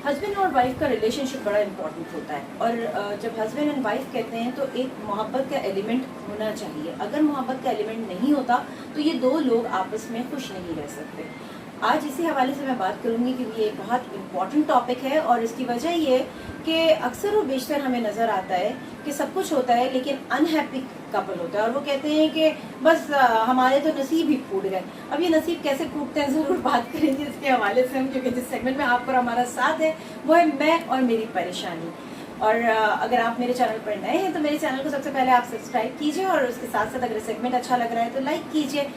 Husband और wife का relationship बड़ा इम्पोर्टेंट होता है, और जब हस्बैंड एंड वाइफ कहते हैं तो एक मोहब्बत का एलिमेंट होना चाहिए। अगर मोहब्बत का एलिमेंट नहीं होता तो ये दो लोग आपस में खुश नहीं रह सकते। आज इसी हवाले से मैं बात करूंगी क्योंकि ये एक बहुत इम्पॉर्टेंट टॉपिक है, और इसकी वजह ये कि अक्सर और बेशतर हमें नज़र आता है कि सब कुछ होता है लेकिन अनहैप्पी कपल होता है, और वो कहते हैं कि बस हमारे तो नसीब ही फूट गए। अब ये नसीब कैसे फूटते हैं ज़रूर बात करेंगे इसके हवाले से हम, क्योंकि जिस सेगमेंट में आपको हमारा साथ है वो है मैं और मेरी परेशानी। और अगर आप मेरे चैनल पर नए हैं तो मेरे चैनल को सबसे पहले आप सब्सक्राइब कीजिए, और उसके साथ साथ अगर सेगमेंट अच्छा लग रहा है तो लाइक कीजिए।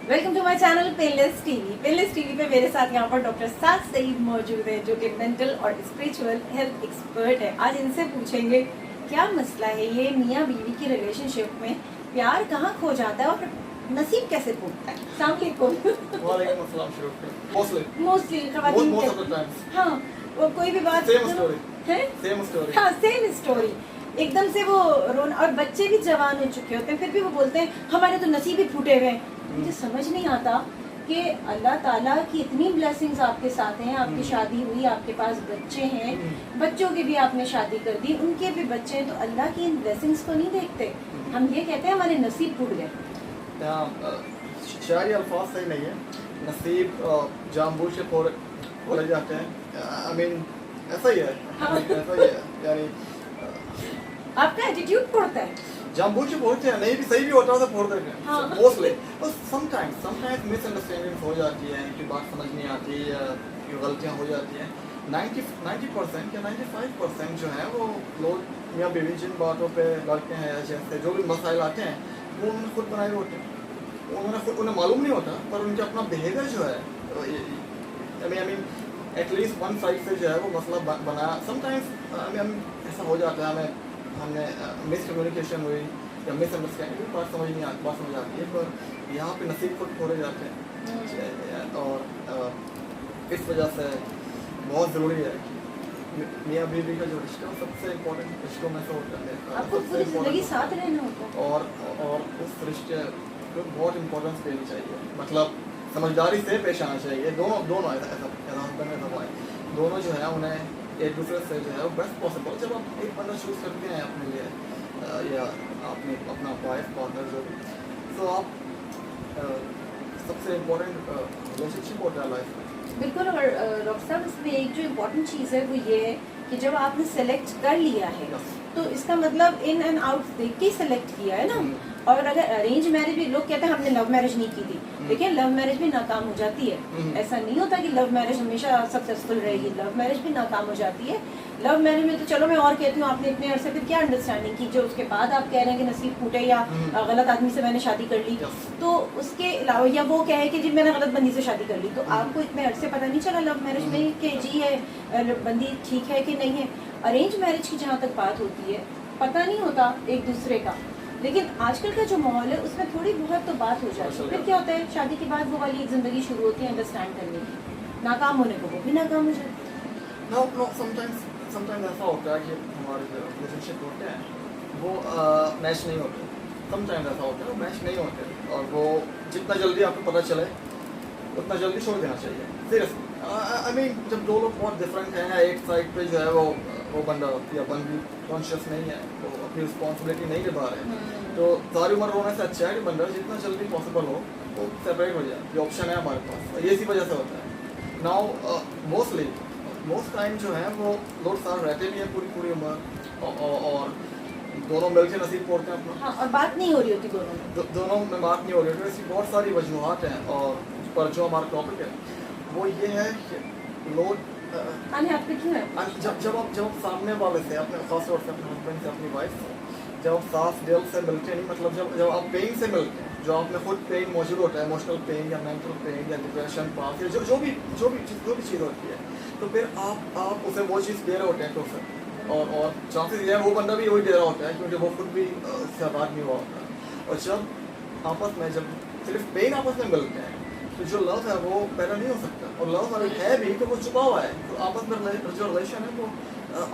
Welcome to my channel painless TV. Painless TV पे मेरे साथ यहाँ पर डॉक्टर साद सईद मौजूद है, जो कि मेंटल और स्पिरिचुअल हेल्थ एक्सपर्ट है। आज इनसे पूछेंगे क्या मसला है ये मियाँ बीवी की रिलेशनशिप में, प्यार कहाँ खो जाता है और नसीब कैसे फूटता है। मोस्टली हाँ, वो कोई भी बात हाँ सेम स्टोरी एकदम से वो रोना, और बच्चे भी जवान हो चुके होते हैं फिर भी वो बोलते हैं हमारे तो नसीब ही फूटे हुए हैं। मुझे समझ नहीं आता कि अल्लाह ताला की इतनी ब्लेसिंग्स आपके साथ हैं, आपकी शादी हुई, आपके पास बच्चे हैं, बच्चों की भी आपने शादी कर दी, उनके भी बच्चे हैं, तो अल्लाह की इन ब्लेसिंग्स को नहीं देखते। हम ये कहते हैं हमारे नसीब फूट गए। शायरी अल्फाज सही नहीं है, नसीब जानबूझ के बोले जाते हैं। आई मीन ऐसा ही है, ऐसा ही है, यानी आपका एटीट्यूड पड़ता है, जानबूझ के बोलते हैं, नहीं भी सही भी होता है तो फोड़ देते हैं मोस्टली। और समटाइम्स मिसअंडरस्टैंडिंग हो जाती है, इनकी बात समझ नहीं आती, गलतियाँ हो जाती हैं। 90% या 95% जो है वो लोग मियाँ बीवी जिन बातों पे लड़ते हैं, जैसे जो भी मसाइल आते हैं वो उन्होंने खुद बनाए हुए होते हैं, उन्हें मालूम नहीं होता, पर उनके अपना बिहेवियर जो है I mean at least one side से जो है वो मसला बना। समटाइम्स ऐसा हो जाता है, हमने मिसकम्युनिकेशन हुई या मिसअंडरस्टैंडिंग, बात समझ आती है, पर यहाँ पे नसीब खुद खोले जाते हैं। और इस वजह से बहुत ज़रूरी है कि मियाँ बीवी का जो रिश्ता है सबसे इम्पोर्टेंट रिश्तों में से होता है, आपको पूरी जिंदगी साथ रहना होता है, और उस रिश्ते को बहुत इम्पोर्टेंस देनी चाहिए, मतलब समझदारी से पेश आना चाहिए। दोनों ऐसा हस्बैंड ऐसा वाइफ दोनों जो है उन्हें एक दूसरे से जो है बेस्ट पॉसिबल, जब आप एक बंदा चूज़ करते हैं अपने लिए या आपने अपना वाइफ पार्टनर जो भी, तो आप सबसे इम्पोर्टेंट रिलेशनशिप होता है लाइफ में। बिल्कुल। और डॉक्टर साहब इसमें एक जो इम्पोर्टेंट चीज़ है वो ये है कि जब आपने सेलेक्ट कर लिया है तो इसका मतलब इन एंड आउट देख के सेलेक्ट किया है ना। और अगर अरेंज मैरिज भी, लोग कहते हैं हमने लव मैरिज नहीं की थी, देखिए लव मैरिज भी नाकाम हो जाती है। ऐसा नहीं होता कि लव मैरिज हमेशा सक्सेसफुल रहेगी, लव मैरिज भी नाकाम हो जाती है। लव मैरिज में तो चलो मैं और कहती हूँ आपने इतने अरसे फिर क्या अंडरस्टैंडिंग की, जो उसके बाद आप कह रहे हैं कि नसीब फूटे या गलत आदमी से मैंने शादी कर ली, तो उसके अलावा या वो कहे कि जी मैंने गलत बंदी से शादी कर ली, तो आपको इतने अरसे पता नहीं चला लव मैरिज में कि जी है बंदी ठीक है कि नहीं है। अरेंज मैरिज की जहाँ तक बात होती है पता नहीं होता एक दूसरे का, लेकिन आजकल का जो माहौल है उसमें थोड़ी बहुत तो बात हो जाती है, फिर क्या होता है शादी के बाद वो वाली एक जिंदगी शुरू होती है अंडरस्टैंड करने की, नाकाम होने को वो भी नाकाम हो जाती है। नो समटाइम्स ऐसा होता है कि हमारे जो रिलेशनशिप होते हैं वो मैच नहीं होते, समटाइम्स ऐसा होता है वो मैच नहीं होते, और वो जितना जल्दी आपको पता चले उतना जल्दी छोड़ देना चाहिए सीरियसली। आई मीन जब दो लोग बहुत डिफरेंट हैं, एक साइड पे जो है वो बंदा या बंदी कॉन्शियस नहीं है, वो अपनी रिस्पॉन्सिबिलिटी नहीं निभा रहे हैं, तो सारी उम्र रोने से अच्छा है कि बंदा जितना जल्दी पॉसिबल हो वो सेपरेट हो जाए, ये ऑप्शन है हमारे पास, ये इसी वजह से होता है। नाउ मोस्ट टाइम जो है वो लोग साथ रहते भी हैं पूरी उम्र, और दोनों मिलकर नसीब फोड़ते हैं अपना। हाँ, और बात नहीं हो रही होती दोनों में बात नहीं हो रही होती, ऐसी बहुत सारी वजूहत हैं। और पर जो हमारा टॉपिक है वो ये है कि लोग जब आप सामने वाले से अपने खास तौर से अपने हस्बैंड से अपनी वाइफ से जब आप साफ दिल से मिलते नहीं, मतलब जब आप पेन से मिलते हैं, जो आप में खुद पेन मौजूद होता है, इमोशनल पेन या मेंटल पेन या डिप्रेशन पास या जो भी चीज़ होती है, तो फिर आप उसे वो चीज़ दे रहे होते हैं तो फिर और चांसेस ये है वो बंदा भी वही दे रहा होता है क्योंकि वो खुद भी उससे आबाद नहीं हुआ होता है। और जब आपस में जब सिर्फ पेन आपस में मिलते हैं तो जो लव है वो पैदा नहीं हो सकता, और लव अगर है भी तो वो छुपा हुआ है, तो आपस में जो रिलेशन है वो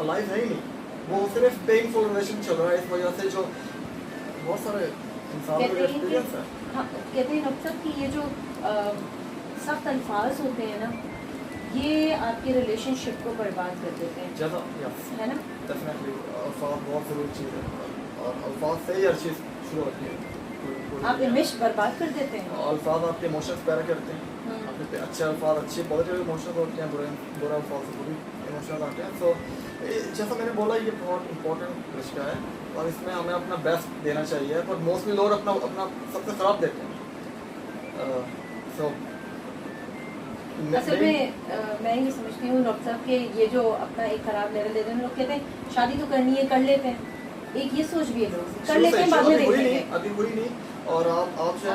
अलाइव है ही नहीं, वो सिर्फ पेनफुल रिलेशन चल रहा है। इस वजह से जो बहुत सारे इंसान का एक्सपीरियंस है हाँ, कहते हैं डॉक्टर साहब कि ये जो सख्त अल्फाज होते हैं ना, ये आपके रिलेशनशिप को बर्बाद कर देते हैं, जैसा यस है ना? डेफिनेटली अल्फाज बहुत ज़रूरी चीज़ है और अल्फाज से ही हर चीज़ शुरू होती है। आप इमेज बर्बाद कर देते हैं। अल्फाज आपके इमोशंस पैदा करते हैं, आपके पे अच्छे अल्फाज अच्छे पॉजिटिव इमोशंस होते हैं, बुरे अल्फाज से बुरी इमोशंस आते हैं। सो जैसा मैंने बोला ये बहुत इंपॉर्टेंट रिश्ता है और इसमें हमें अपना बेस्ट देना चाहिए, पर मोस्टली लोग अपना अपना सबसे ख़राब देते हैं। सो असल में मैं ये समझती हूँ डॉक्टर साहब कि ये जो अपना एक खराब लेवल देते हैं, लोग कहते हैं शादी तो करनी है, कर लेते हैं, एक ये सोच भी है लोग, कर लेते हैं, बाद में देख लेंगे। अभी हुई नहीं और आप जो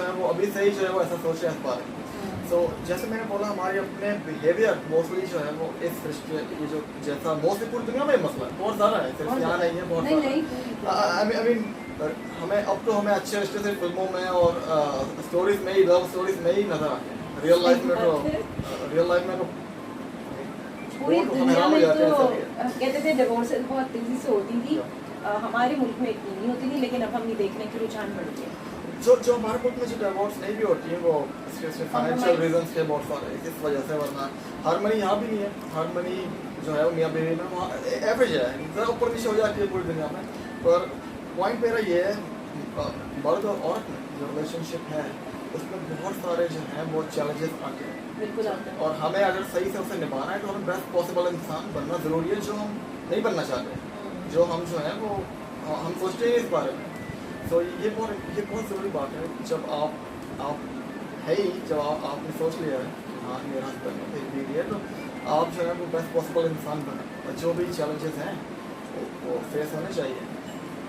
है वो अभी से ही जो है वो ऐसा सोच रहे हैं इस बारे में। सो जैसे मैंने बोला हमारे अपने बिहेवियर मोस्टली जो है वो इस रिश्ते ये जो जैसा मोस्टली पूरी दुनिया में मसला है, बहुत ज़्यादा है, सिर्फ यहाँ नहीं है, बहुत ज़्यादा। आई मीन हमें अब तो हमें अच्छे रिश्ते से फिल्मों में और स्टोरीज में ही, लव स्टोरीज में ही नजर आते हैं। रियल लाइफ में तो पूरी दुनिया में तो कहते थे डिवोर्सेस बहुत तेजी से होती थी, हमारे मुल्क में इतनी नहीं होती थी, लेकिन अब हम ये देखने की रुझान बढ़ गया। जो हमारे मुल्क में जो डिवोर्स नहीं भी होती है वो फाइनेंशियल रीजंस के बहुत सारे इस वजह से, वरना हार्मनी यहाँ भी नहीं है। हार्मनी जो है वो मियाँ बीवी में वहाँ एवरेज है, ज़रा ऊपर नीचे हो जाती है पूरी दुनिया में। पर पॉइंट मेरा ये है मर्द और औरत में जो रिलेशनशिप है उसमें बहुत सारे जो हैं वो चैलेंजेस आते हैं, बिल्कुल आते हैं, और हमें अगर सही से उसे निभाना है तो हमें बेस्ट पॉसिबल इंसान बनना ज़रूरी है, जो हम नहीं बनना चाहते, जो हम जो है वो हम सोचते हैं इस बारे में। तो ये बहुत ज़रूरी बात है। जब आप है ही जब आपने सोच लिया है कि हाँ मेरा हस्बैंड है, मेरी बीवी है, तो आप जो है वो बेस्ट पॉसिबल इंसान बने और जो भी चैलेंजेस हैं वो फेस होने चाहिए।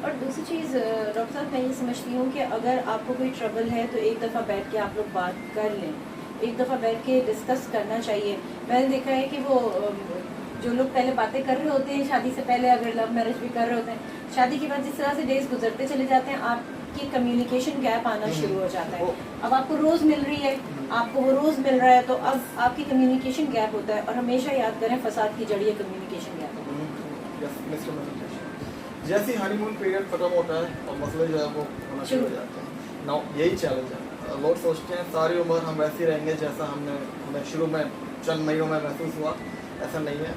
और दूसरी चीज़ डॉक्टर साहब मैं ये समझती हूँ कि अगर आपको कोई ट्रबल है तो एक दफ़ा बैठ के आप लोग बात कर लें, एक दफ़ा बैठ के डिस्कस करना चाहिए। मैंने देखा है कि वो जो लोग पहले बातें कर रहे होते हैं शादी से पहले, अगर लव मैरिज भी कर रहे होते हैं, शादी के बाद जिस तरह से डेज गुजरते चले जाते हैं आपकी कम्युनिकेशन गैप आना शुरू हो जाता है। अब आपको रोज़ मिल रही है, आपको वो रोज़ मिल रहा है, तो अब आपकी कम्युनिकेशन गैप होता है, और हमेशा याद करें फसाद की जड़ ये कम्युनिकेशन गैप है। जैसे हनीमून पीरियड खत्म होता है और मसले जो है वो होना शुरू हो जाते हैं। नाउ यही चैलेंज है, लोग सोचते हैं सारी उम्र हम वैसे ही रहेंगे जैसा हमें शुरू में चंद महीनों में महसूस हुआ, ऐसा नहीं है।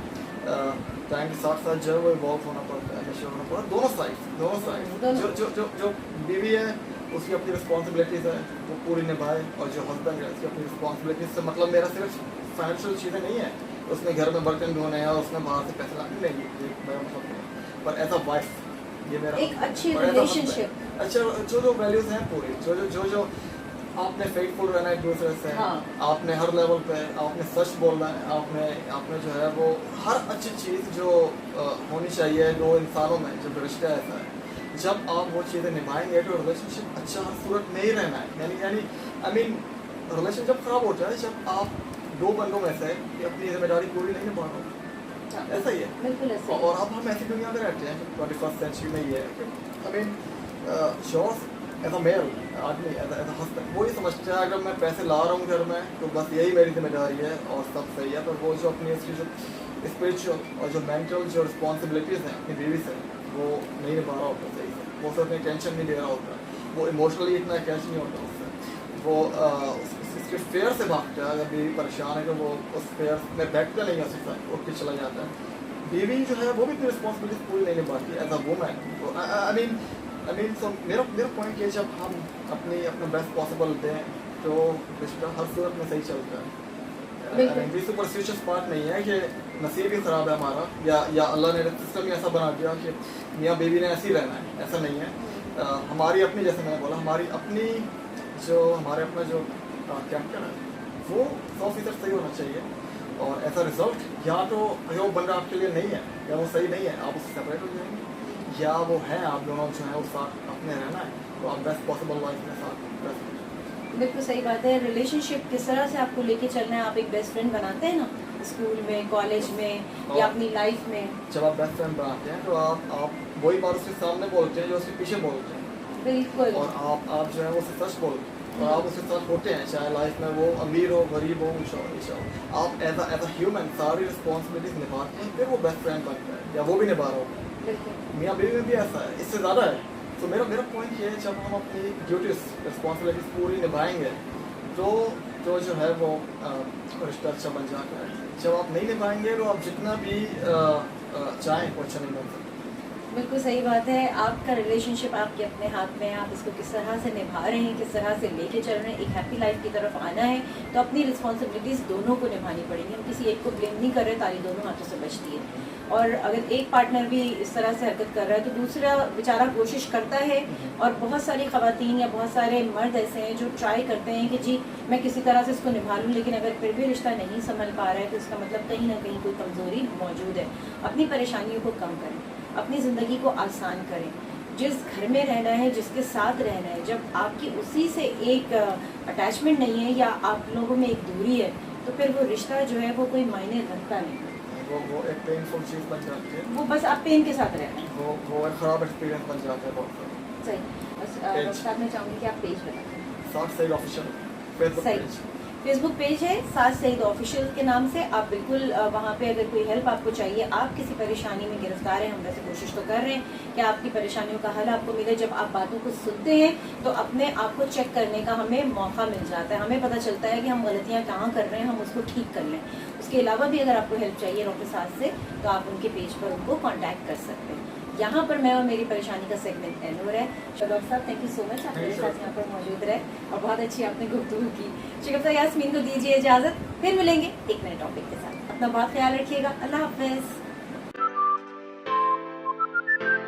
टाइम के साथ साथ जो है वो इवॉल्व होना पड़ता है, मैच्योर होना पड़ता है, दोनों साइड। जो बीवी है उसकी अपनी रिस्पॉन्सिबिलिटीज़ है वो पूरी निभाए, और जो हस्बैंड है उसकी अपनी रिस्पॉन्सिबिलिटीज़ से मतलब मेरा सिर्फ फाइनेंशियल चीज़ें नहीं है, उसमें घर में बर्तन धोने हैं, उसमें बाहर से पैसे लाने नहीं, ये मेरा मतलब नहीं है। पर एज अ वाइफ ये मेरा एक अच्छी रिलेशनशिप, अच्छा जो वैल्यूज हैं पूरी, जो आपने फेथफुल रहना है एक दूसरे से, हाँ। आपने हर लेवल पे आपने सच बोलना है, आपने जो है वो हर अच्छी चीज़ जो होनी चाहिए दो इंसानों में, जब रिश्ता ऐसा है, जब आप वो चीज़ें निभाएंगे तो रिलेशनशिप अच्छा हर सूरत में ही रहना है। यानी आई मीन रिलेशन जब खराब होता है जब आप दो बंदों में से अपनी जिम्मेदारी पूरी नहीं निभा रहे, ऐसा ही है बिल्कुल ऐसा। और अब हम ऐसी दुनिया में रहते हैं 21st सेंचुरी में ये है। I mean shores as a mail आदमी एज अ हस्बैंड वो ये समझता है अगर मैं पैसे ला रहा हूँ घर में तो बस यही मेरी जिम्मेदारी है और सब सही है, पर वो जो अपनी उसकी जो स्पिरिचुअल और जो मेंटल जो रिस्पॉन्सिबिलिटीज़ हैं अपनी बीवी से वो नहीं निभा रहा होता सही से, वो उसे अपनी टेंशन नहीं दे रहा होता, वो इमोशनली इतना अटैच नहीं होता उससे, वो उसके फेयर से भागता है। अगर बीवी परेशान है तो वो उस फेयर में बैठता नहीं है, उसके साथ उठ के चला जाता है। बीवी जो है वो भी अपनी रिस्पॉन्सिबिलिटी पूरी नहीं निभाती as a woman. I mean so मेरा पॉइंट ये जब हम अपना बेस्ट पॉसिबल दें तो रिश्ता हर सूरत में सही चलता है। ये सुपरस्टिशियस पार्ट नहीं है कि नसीब ही ख़राब है हमारा या अल्लाह ने सिस्टम ही ऐसा बना दिया कि मियाँ बीवी ने ऐसे ही रहना है, ऐसा नहीं है। हमारी अपनी, जैसे मैंने बोला, हमारे अपना जो कैरेक्टर है वो 100% सही होना चाहिए, और ऐसा रिजल्ट या तो वो बंदा आपके लिए नहीं है या वो सही नहीं है, आप उससे सेपरेट हो जाएंगे, या वो है आप दोनों जो है उस साथ अपने रहना है तो आप बेस्ट पॉसिबल लाइफ में साथ रह सकते हैं। बिल्कुल सही बात है। रिलेशनशिप किस तरह से आपको लेके चलना है, आप एक बेस्ट फ्रेंड बनाते हैं ना स्कूल में, कॉलेज में या अपनी लाइफ में, जब आप बेस्ट फ्रेंड बनाते हैं तो आप वही बात उसके सामने बोलते हैं जो उसके पीछे बोलते हैं, बिल्कुल, और आप जो है वो सच बोलते हैं और आप उसके साथ होते हैं, चाहे लाइफ में वो अमीर हो गरीब हो ऊंचा हो नीचा हो, आप एज अ ह्यूमन सारी रिस्पॉन्सिबिलिटीज निभाते हैं, फिर वो बेस्ट फ्रेंड बनता है या वो भी निभा रहा होगा। मियाँ बीवी में भी ऐसा है, इससे ज़्यादा है, तो मेरा पॉइंट ये है, जब हम अपनी ड्यूटीज रिस्पॉन्सिबिलिटीज पूरी निभाएंगे तो जो है वो रिश्ता अच्छा बन जाता है। जब आप नहीं निभाएंगे तो आप जितना भी चाहें वो अच्छा नहीं बन सकता। बिल्कुल सही बात है। आपका रिलेशनशिप आपके अपने हाथ में है, आप इसको किस तरह से निभा रहे हैं, किस तरह से लेके चल रहे हैं। एक हैप्पी लाइफ की तरफ आना है तो अपनी रिस्पॉन्सिबिलिटीज़ दोनों को निभानी पड़ेगी। हम किसी एक को ब्लेम नहीं कर रहे, ताली दोनों हाथों से बचती है। और अगर एक पार्टनर भी इस तरह से हरकत कर रहा है तो दूसरा बेचारा कोशिश करता है। और बहुत सारी ख़वातीन या बहुत सारे मर्द ऐसे हैं जो ट्राई करते हैं कि जी मैं किसी तरह से इसको निभा लूँ, लेकिन अगर फिर भी रिश्ता नहीं संभल पा रहा है तो इसका मतलब कहीं ना कहीं कोई कमज़ोरी मौजूद है। अपनी परेशानियों को कम करें, अपनी ज़िंदगी को आसान करें। जिस घर में रहना है, जिसके साथ रहना है, जब आपकी उसी से एक अटैचमेंट नहीं है या आप लोगों में एक दूरी है तो फिर वो रिश्ता जो है वो कोई मायने रखता नहीं। वो एक पेनफुल चीज़ बन जाती है, वो बस आप पेन के साथ रहना है। वो एक ख़राब एक्सपीरियंस बन जाता है बहुत सारा। सही। बस साथ में चाहूँगी कि आप पेज बताएं। साथ सईद ऑफिशियल फेसबुक सही। पेज, फेसबुक पेज है साथ सईद ऑफिशियल के नाम से। आप बिल्कुल वहाँ पे अगर कोई हेल्प आपको चाहिए, आप किसी परेशानी में गिरफ्तार हैं, हम वैसे कोशिश तो कर रहे हैं कि आपकी परेशानियों का हल आपको मिले। जब आप बातों को सुनते हैं तो अपने आप को चेक करने का हमें मौका मिल जाता है, हमें पता चलता है कि हम गलतियाँ कहाँ कर रहे हैं, हम उसको ठीक कर लें। उसके अलावा भी अगर आपको हेल्प चाहिए डॉक्टर साथ से तो आप उनके पेज पर उनको कॉन्टैक्ट कर सकते हैं। यहाँ पर मैं और मेरी परेशानी का सेगमेंट एंड हो रहा है। डॉक्टर साहब थैंक यू सो मच, आप मेरे साथ यहाँ पर मौजूद रहे और बहुत अच्छी आपने गुफ्तगू की। शिकफ्ता यास्मीन को दीजिए इजाज़त, फिर मिलेंगे एक नए टॉपिक के साथ। अपना बहुत ख्याल रखिएगा। अल्लाह हाफ़िज़।